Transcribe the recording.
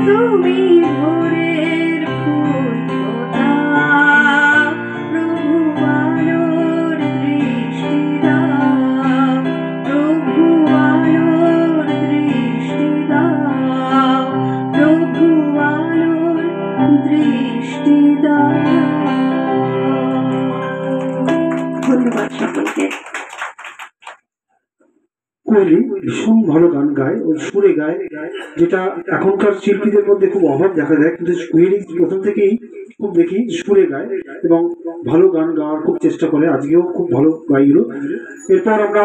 তুমি ভোরের ফুল ফোটা, প্রভু আলোর দৃষ্টি দাও, প্রভু আলোর দৃষ্টি দাও, প্রভু আলোর দৃষ্টি দাও। ধন্যবাদ সকলকে। কোয়েলি ভীষণ ভালো গান গায়, ওই সুরে গায়, যেটা এখনকার শিল্পীদের মধ্যে খুব অভাব দেখা যায়, কিন্তু কোয়েলি প্রথম থেকেই খুব দেখি সুরে গায় এবং ভালো গান গাওয়ার খুব চেষ্টা করে, আজকেও খুব ভালো গাইলো। এরপর আমরা